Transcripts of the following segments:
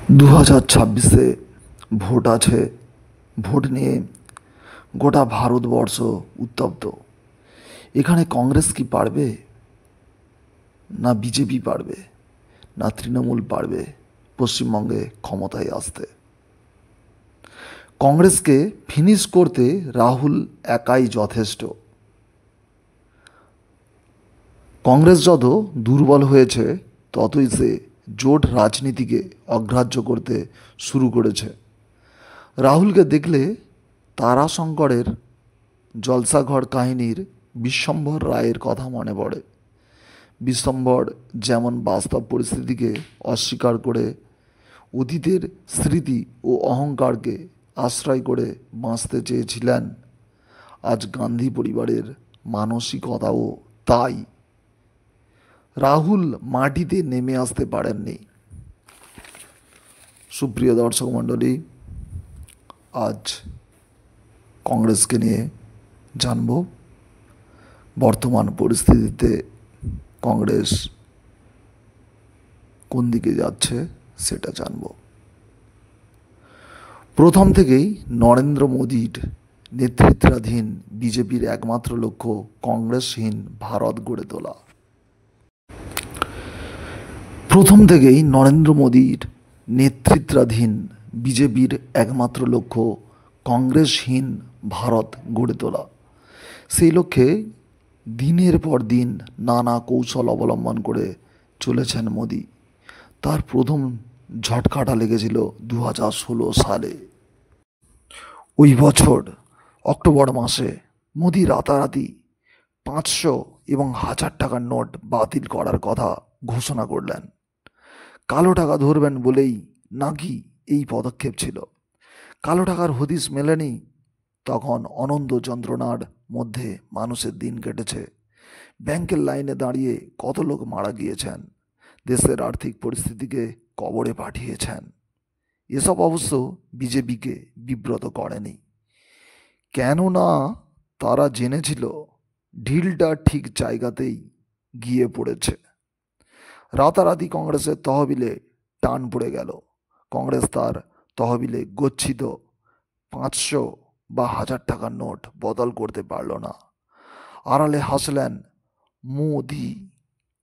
2026-এ vote আছে। Vote নিয়ে গোটা ভারতবর্ষ উত্তপ্ত। এখানে কংগ্রেস কি পারবে, না বিজেপি পারবে, না তৃণমূল পারবে পশ্চিমবঙ্গে ক্ষমতায় আসতে? কংগ্রেসকে ফিনিশ করতে রাহুল একাই যথেষ্ট। কংগ্রেস যত দুর্বল হয়েছে ততই সে জোট রাজনীতিকে অগ্রাহ্য করতে শুরু করেছে। রাহুলকে দেখলে তারাশঙ্করের জলসাঘর কাহিনীর বিশ্বম্ভর রায়ের কথা মনে পড়ে। বিশ্বম্ভর যেমন বাস্তব পরিস্থিতিকে অস্বীকার করে অতীতের স্মৃতি ও অহংকারকে আশ্রয় করে বাঁচতে চেয়েছিলেন, আজ গান্ধী পরিবারের মানসিকতাও তাই। রাহুল মাটিতে নেমে আসতে পারেননি। সুপ্রিয় দর্শক মণ্ডলী, আজ কংগ্রেসকে নিয়ে জানব। বর্তমান পরিস্থিতিতে কংগ্রেস কোন দিকে যাচ্ছে সেটা জানব। প্রথম থেকেই নরেন্দ্র মোদীর নেতৃত্বাধীন বিজেপির একমাত্র লক্ষ্য কংগ্রেসহীন ভারত গড়ে তোলা। প্রথম থেকেই নরেন্দ্র মোদীর নেতৃত্বাধীন বিজেপির একমাত্র লক্ষ্য কংগ্রেসহীন ভারত গড়ে তোলা। সেই লক্ষ্যে দিনের পর দিন নানা কৌশল অবলম্বন করে চলেছেন মোদী। তার প্রথম ঝটকাটা লেগেছিল 2016 সালে। ওই বছর অক্টোবর মাসে মোদী রাতারাতি 500 এবং 1000 টাকার নোট বাতিল করার কথা ঘোষণা করলেন। কালো টাকা ধরবেন বলেই নাকি এই পদক্ষেপ ছিল। কালো টাকার হদিশ মেলেনি তখন অনন্ত যন্ত্রণার মধ্যে মানুষের দিন কেটেছে। ব্যাংকের লাইনে দাঁড়িয়ে কত লোক মারা গিয়েছেন, দেশের আর্থিক পরিস্থিতিকে কবরে পাঠিয়েছেন। এসব অবশ্য বিজেপিকে বিব্রত করেনি, কেননা তারা জেনেছিল ঢিলটা ঠিক জায়গাতেই গিয়ে পড়েছে। রাতারাতি কংগ্রেসের তহবিলে টান পড়ে গেল। কংগ্রেস তার তহবিলে গচ্ছিত 500 বা 1000 টাকার নোট বদল করতে পারল না। আড়ালে হাসলেন মোদি।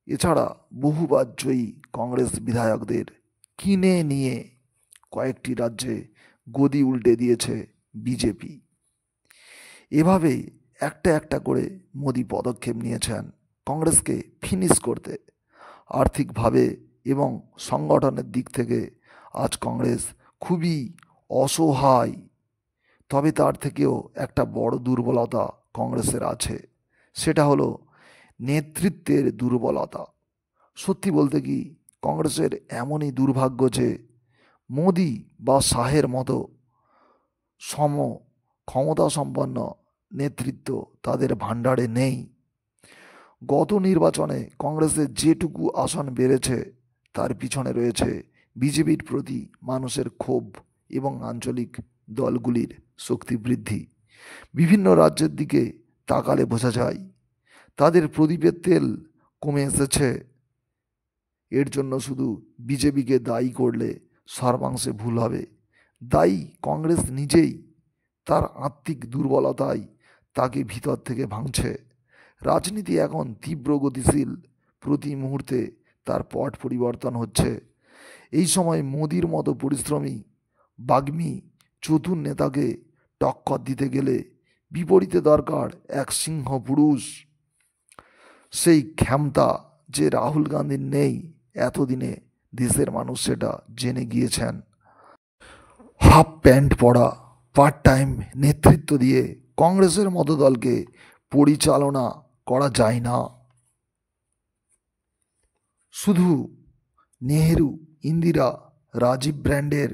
এছাড়া বহুবার জয়ী কংগ্রেস বিধায়কদের কিনে নিয়ে কয়েকটি রাজ্যে গদি উল্টে দিয়েছে বিজেপি। এভাবেই একটা একটা করে মোদি পদক্ষেপ নিয়েছেন কংগ্রেসকে ফিনিশ করতে। আর্থিকভাবে এবং সংগঠনের দিক থেকে আজ কংগ্রেস খুবই অসহায়। তবে তার থেকেও একটা বড় দুর্বলতা কংগ্রেসের আছে, সেটা হলো নেতৃত্বের দুর্বলতা। সত্যি বলতে কি, কংগ্রেসের এমনই দুর্ভাগ্য যে মোদি বা শাহের মতো সম ক্ষমতাসম্পন্ন নেতৃত্ব তাদের ভাণ্ডারে নেই। গত নির্বাচনে কংগ্রেসের যেটুকু আসন বেড়েছে তার পিছনে রয়েছে বিজেপির প্রতি মানুষের ক্ষোভ এবং আঞ্চলিক দলগুলির শক্তি বৃদ্ধি। বিভিন্ন রাজ্যের দিকে তাকালে বোঝা যায় তাদের প্রদীপের তেল কমে এসেছে। এর জন্য শুধু বিজেপিকে দায়ী করলে সর্বাংশে ভুল হবে। দায়ী কংগ্রেস নিজেই। তার আত্মিক দুর্বলতাই তাকে ভিতর থেকে ভাঙছে। রাজনীতি এখন তীব্র গতিশীল, প্রতি মুহূর্তে তার পট পরিবর্তন হচ্ছে। এই সময় মোদির মতো পরিশ্রমী, বাগ্মী, চতুর নেতাকে টক্কর দিতে গেলে বিপরীতে দরকার এক সিংহ পুরুষ। সেই ক্ষমতা যে রাহুল গান্ধীর নেই, এতদিনে দেশের মানুষ সেটা জেনে গিয়েছেন। হাফ প্যান্ট পরা পার্ট টাইম নেতৃত্ব দিয়ে কংগ্রেসের মতো দলকে পরিচালনা করা যায় না। শুধু নেহেরু, ইন্দিরা, রাজীব ব্র্যান্ডের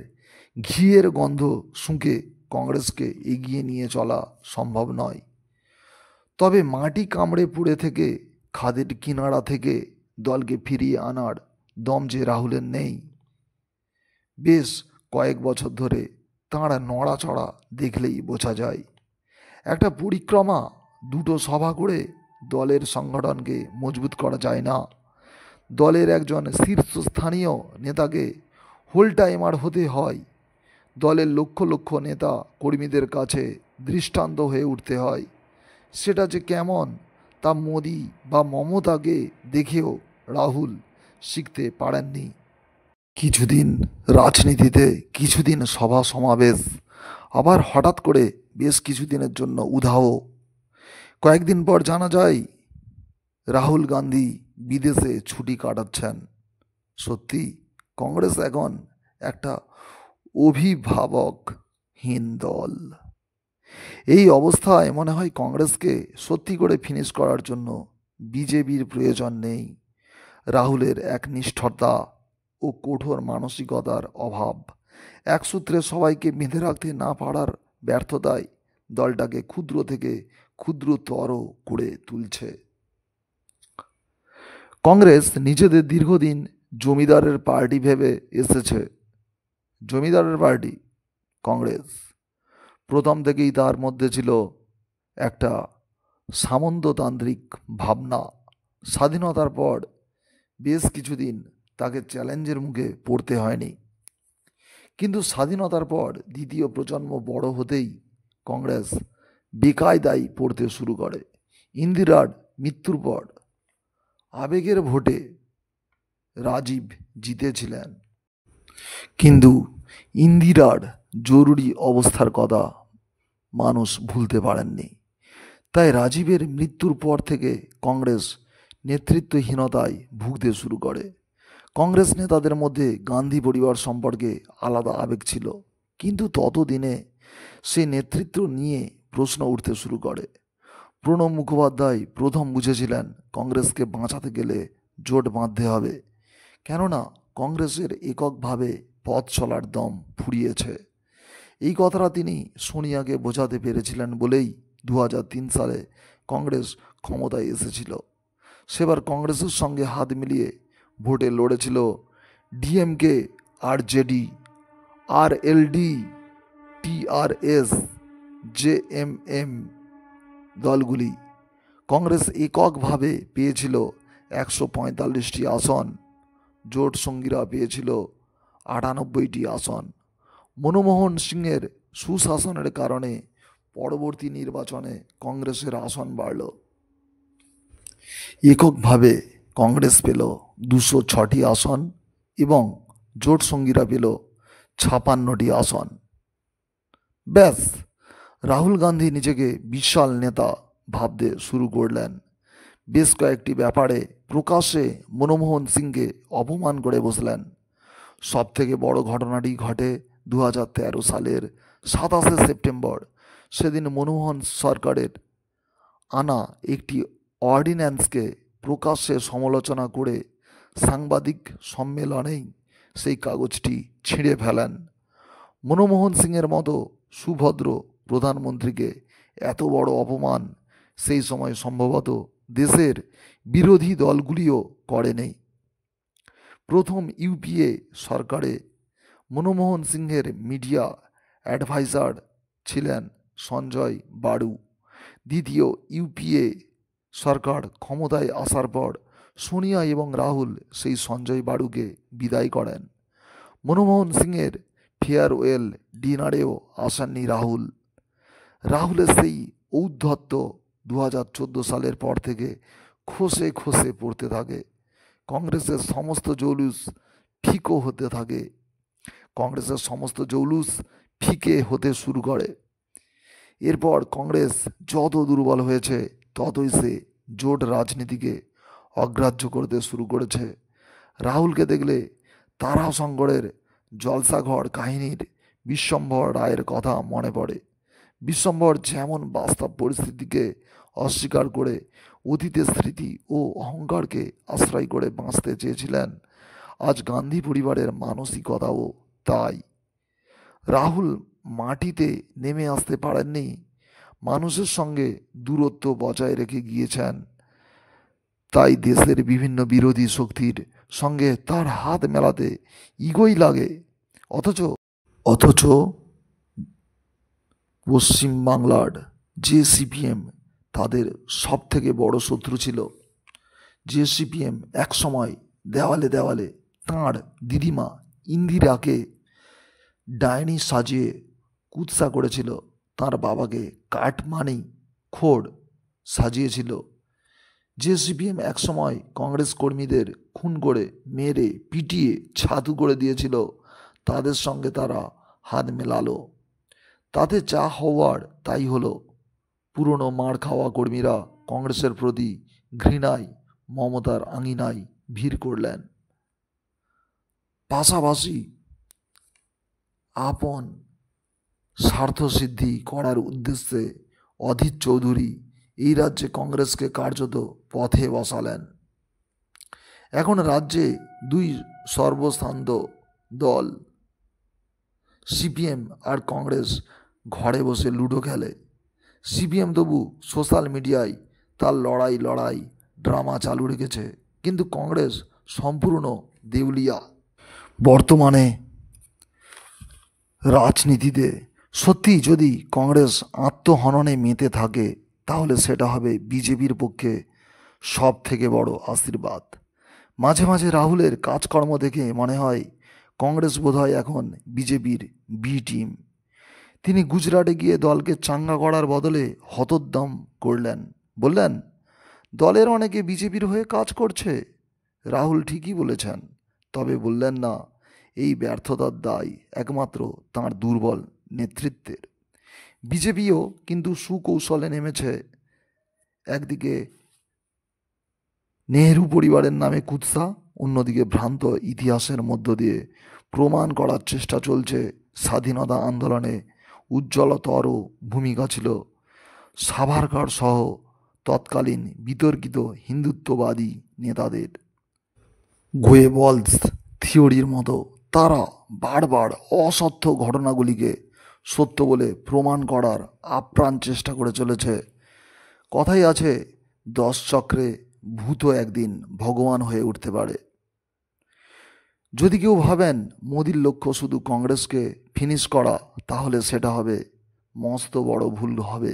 ঘিয়ের গন্ধ শুঁকে কংগ্রেসকে এগিয়ে নিয়ে চলা সম্ভব নয়। তবে মাটি কামড়ে পুড়ে থেকে খাদের কিনারা থেকে দলকে ফিরিয়ে আনার দম যে রাহুলের নেই। বেশ কয়েক বছর ধরে তাঁর নড়াচড়া দেখলেই বোঝা যায়। একটা পরিক্রমা, দুটো সভা করে দলের সংগঠনকে মজবুত করা যায় না। দলের একজন শীর্ষস্থানীয় নেতাকে হোল টাইমার হতে হয়, দলের লক্ষ লক্ষ নেতা কর্মীদের কাছে দৃষ্টান্ত হয়ে উঠতে হয়। সেটা যে কেমন তা মোদি বা মমতাকে দেখেও রাহুল শিখতে পারেননি। কিছুদিন রাজনীতিতে, কিছুদিন সভা সমাবেশ, আবার হঠাৎ করে বেশ কিছুদিনের জন্য উধাও। কয়েকদিন পর জানা যায় রাহুল গান্ধী বিদেশে ছুটি কাটাচ্ছেন। সত্যি কংগ্রেস এখন একটা অভিভাবকহীন দল। এই অবস্থায় মনে হয় কংগ্রেসকে সত্যি করে ফিনিশ করার জন্য বিজেপির প্রয়োজন নেই। রাহুলের একনিষ্ঠতা ও কঠোর মানসিকতার অভাব, এক সূত্রে সবাইকে বেঁধে রাখতে না পারার ব্যর্থতায় দলটাকে ক্ষুদ্র থেকে ক্ষুদ্রতর করে তুলছে। কংগ্রেস নিজেদের দীর্ঘদিন জমিদারের পার্টি ভেবে এসেছে। জমিদারের পার্টি কংগ্রেস প্রথম থেকেই তার মধ্যে ছিল একটা সামন্ততান্ত্রিক ভাবনা। স্বাধীনতার পর বেশ কিছুদিন তাকে চ্যালেঞ্জের মুখে পড়তে হয়নি, কিন্তু স্বাধীনতার পর দ্বিতীয় প্রজন্ম বড় হতেই কংগ্রেস বেকায়দায় পড়তে শুরু করে। ইন্দিরার মৃত্যুর পর আবেগের ভোটে রাজীব জিতেছিলেন, কিন্তু ইন্দিরার জরুরি অবস্থার কথা মানুষ ভুলতে পারেননি। তাই রাজীবের মৃত্যুর পর থেকে কংগ্রেস নেতৃত্বহীনতায় ভুগতে শুরু করে। কংগ্রেস নেতাদের মধ্যে গান্ধী পরিবার সম্পর্কে আলাদা আবেগ ছিল, কিন্তু ততদিনে সে নেতৃত্ব নিয়ে প্রশ্ন উঠতে শুরু করে। প্রণব মুখোপাধ্যায় প্রথম বুঝেছিলেন কংগ্রেসকে বাঁচাতে গেলে জোট বাঁধতে হবে, কেননা কংগ্রেসের এককভাবে পথ চলার দম ফুরিয়েছে। এই কথাটা তিনি সোনিয়াকে বোঝাতে পেরেছিলেন বলেই 2003 সালে কংগ্রেস ক্ষমতায় এসেছিল। সেবার কংগ্রেসের সঙ্গে হাত মিলিয়ে ভোটে লড়েছিল ডিএমকে, আরজেডি, আরএলডি, টিআরএস, জেএমএম দলগুলি। কংগ্রেস এককভাবে পেয়েছিল 145টি আসন, জোট সঙ্গীরা পেয়েছিল 98টি আসন। মনমোহন সিংয়ের সুশাসনের কারণে পরবর্তী নির্বাচনে কংগ্রেসের আসন বাড়ল। এককভাবে কংগ্রেস পেল 206টি আসন এবং জোট সঙ্গীরা পেল 56টি আসন। ব্যাস, রাহুল গান্ধী নিজেকে বিশাল নেতা ভাবতে শুরু করলেন। বেশ কয়েকটি ব্যাপারে প্রকাশ্যে মনমোহন সিংকে অপমান করে বসলেন। সবথেকে বড় ঘটনাটি ঘটে 2013 সালের 27শে সেপ্টেম্বর। সেদিন মনমোহন সরকারের আনা একটি অর্ডিন্যান্সকে প্রকাশ্যে সমালোচনা করে সাংবাদিক সম্মেলনেই সেই কাগজটি ছিঁড়ে ফেলেন। মনমোহন সিংয়ের মতো সুভদ্র প্রধানমন্ত্রীকে এত বড় অপমান সেই সময় সম্ভবত দেশের বিরোধী দলগুলিও করেনি। প্রথম ইউপিএ সরকারে মনমোহন সিংয়ের মিডিয়া অ্যাডভাইজার ছিলেন সঞ্জয় বাড়ু। দ্বিতীয় ইউপিএ সরকার ক্ষমতায় আসার পর সোনিয়া এবং রাহুল সেই সঞ্জয় বাড়ুকে বিদায় করেন। মনমোহন সিংয়ের ফেয়ারওয়েল ডিনারেও আসেননি রাহুল। রাহুলের সেই ঔদ্ধত্য 2014 সালের পর থেকে খসে খসে পড়তে থাকে। কংগ্রেসের সমস্ত জৌলুস ফিকে হতে থাকে। কংগ্রেসের সমস্ত জৌলুস ফিকে হতে শুরু করে। এরপর কংগ্রেস যত দুর্বল হয়েছে ততই সে জোট রাজনীতিকে অগ্রাহ্য করতে শুরু করেছে। রাহুলকে দেখলে তারাশঙ্করের জলসাঘর কাহিনীর বিশ্বম্ভর রায়ের কথা মনে পড়ে। বিশ্বম্ভর যেমন বাস্তব পরিস্থিতিকে অস্বীকার করে অতীতের স্মৃতি ও অহংকারকে আশ্রয় করে বাঁচতে চেয়েছিলেন, আজ গান্ধী পরিবারের মানসিকতাও তাই। রাহুল মাটিতে নেমে আসতে পারেননি, মানুষের সঙ্গে দূরত্ব বজায় রেখে গিয়েছেন। তাই দেশের বিভিন্ন বিরোধী শক্তির সঙ্গে তার হাত মেলাতে ইগোই লাগে। অথচ পশ্চিমবাংলার যে সিপিএম তাদের সব থেকে বড় শত্রু ছিল। যে সিপিএম একসময় দেওয়ালে দেওয়ালে তাঁর দিদিমা ইন্দিরাকে ডাইনি সাজিয়ে কুৎসা করেছিল, তার বাবাকে কাটমানি খোর সাজিয়েছিল। যে সিপিএম একসময় কংগ্রেস কর্মীদের খুন করে মেরে পিটিয়ে ছাতু করে দিয়েছিল, তাদের সঙ্গে তারা হাত মেলালো। তাতে যা হওয়ার তাই হলো। পুরনো মার খাওয়া কর্মীরা কংগ্রেসের প্রতি ঘৃণায় মমতার আঙিনায় ভিড় করলেন। পাশাপাশি আপন স্বার্থসিদ্ধি করার উদ্দেশ্যে অধীর চৌধুরী এই রাজ্যে কংগ্রেসকে কার্যত পথে বসালেন। এখন রাজ্যে দুই সর্বশান্ত দল সিপিএম আর কংগ্রেস ঘরে বসে লুডো খেলে। সিপিএম তবু সোশ্যাল মিডিয়ায় তার লড়াই ড্রামা চালু রেখেছে, কিন্তু কংগ্রেস সম্পূর্ণ দেউলিয়া। বর্তমানে রাজনীতিতে সত্যি যদি কংগ্রেস আত্মহননে মেতে থাকে, তাহলে সেটা হবে বিজেপির পক্ষে সব থেকে বড় আশীর্বাদ। মাঝে মাঝে রাহুলের কাজকর্ম দেখে মনে হয় কংগ্রেস বোধহয় এখন বিজেপির বি টিম। তিনি গুজরাটে গিয়ে দলকে চাঙ্গা করার বদলে হতোদ্যম করলেন, বললেন দলের অনেকে বিজেপির হয়ে কাজ করছে। রাহুল ঠিকই বলেছেন, তবে বললেন না এই ব্যর্থতার দায় একমাত্র তাঁর দুর্বল নেতৃত্বের। বিজেপিও কিন্তু সুকৌশলে নেমেছে। একদিকে নেহেরু পরিবারের নামে কুৎসা, অন্যদিকে ভ্রান্ত ইতিহাসের মধ্য দিয়ে প্রমাণ করার চেষ্টা চলছে স্বাধীনতা আন্দোলনে উজ্জ্বলতর ভূমিকা ছিল সাভারকর সহ তৎকালীন বিতর্কিত হিন্দুত্ববাদী নেতাদের। গোয়েবলস থিওরির মতো তারা বারবার অসত্য ঘটনাগুলিকে সত্য বলে প্রমাণ করার আপ্রাণ চেষ্টা করে চলেছে। কথাই আছে 10 চক্রে ভূত একদিন ভগবান হয়ে উঠতে পারে। যদি কেউ ভাবেন মোদির লক্ষ্য শুধু কংগ্রেসকে ফিনিশ করা, তাহলে সেটা হবে মস্ত বড় ভুল হবে।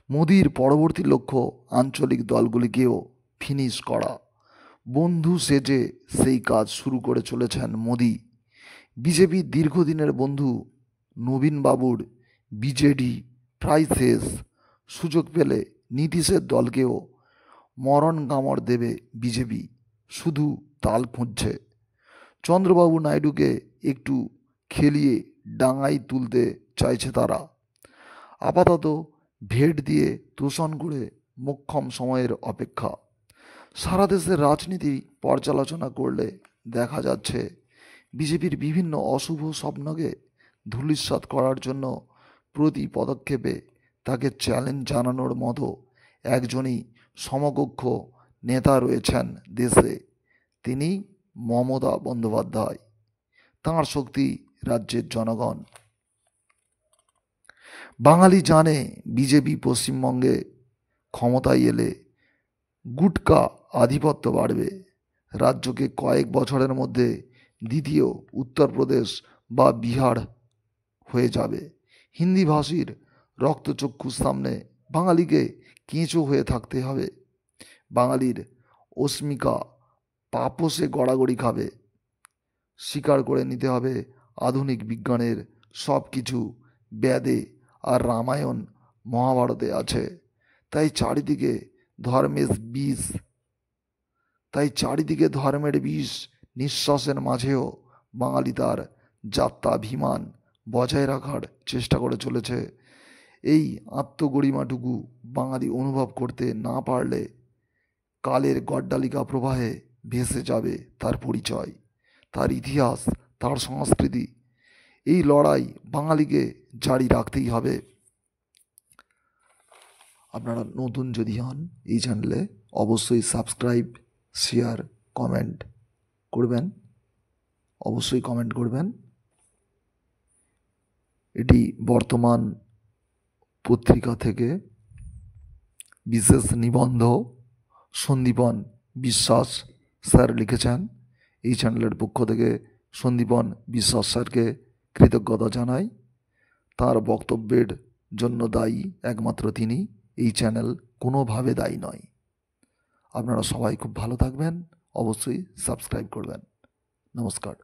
মোদির পরবর্তী লক্ষ্য আঞ্চলিক দলগুলিকেও ফিনিশ করা। বন্ধু সেজে সেই কাজ শুরু করে চলেছেন মোদি। বিজেপির দীর্ঘদিনের বন্ধু নবীনবাবুর বিজেডি প্রায় শেষ। সুযোগ পেলে নীতিশের দলকেও মরণ কামড় দেবে বিজেপি, শুধু তাল খুঁজছে। চন্দ্রবাবু নাইডুকে একটু খেলিয়ে ডাঙায় তুলতে চাইছে তারা। আপাতত ভেট দিয়ে তোষণ করে মোক্ষম সময়ের অপেক্ষা। সারা দেশের রাজনীতি পর্যালোচনা করলে দেখা যাচ্ছে বিজেপির বিভিন্ন অশুভ স্বপ্নকে ধূলিসাৎ করার জন্য প্রতি পদক্ষেপে তাকে চ্যালেঞ্জ জানানোর মতো একজনই সমকক্ষ নেতা রয়েছেন দেশে, তিনি মমতা বন্দ্যোপাধ্যায়। তাঁর শক্তি রাজ্যের জনগণ। বাঙালি জানে বিজেপি পশ্চিমবঙ্গে ক্ষমতায় এলে গুটকা আধিপত্য বাড়বে। রাজ্যকে কয়েক বছরের মধ্যে দ্বিতীয় উত্তরপ্রদেশ বা বিহার হয়ে যাবে। হিন্দিভাষীর রক্তচক্ষুর সামনে বাঙালিকে কেঁচো হয়ে থাকতে হবে। বাঙালির অস্মিকা পাপোসে গড়াগড়ি খাবে। স্বীকার করে নিতে হবে আধুনিক বিজ্ঞানের সব কিছু বেদে আর রামায়ণ মহাভারতে আছে। তাই চারিদিকে ধর্মের বিষ নিঃশ্বাসের মাঝেও বাঙালি তার যাত্রাভিমান বজায় রাখার চেষ্টা করে চলেছে। এই আত্মগরিমাটুকু বাঙালি অনুভব করতে না পারলে কালের গড্ডালিকা প্রবাহে ভেসে যাবে তার পরিচয়, তার ইতিহাস, তার সংস্কৃতি। এই লড়াই বাঙালিকে জারি রাখতেই হবে। আপনারা নতুন যদি হন এই চ্যানেলে, অবশ্যই সাবস্ক্রাইব, শেয়ার, কমেন্ট করবেন। অবশ্যই কমেন্ট করবেন। এটি বর্তমান পত্রিকা থেকে বিশেষ নিবন্ধ সন্দীপন বিশ্বাস স্যার লিখেছেন। এই চ্যানেলের পক্ষ থেকে সন্দীপন বিশ্বাস স্যারকে কৃতজ্ঞতা জানাই। তার বক্তব্যের জন্য দায়ী একমাত্র তিনি, এই চ্যানেল কোনোভাবে দায়ী নয়। আপনারা সবাই খুব ভালো থাকবেন, অবশ্যই সাবস্ক্রাইব করবেন। নমস্কার।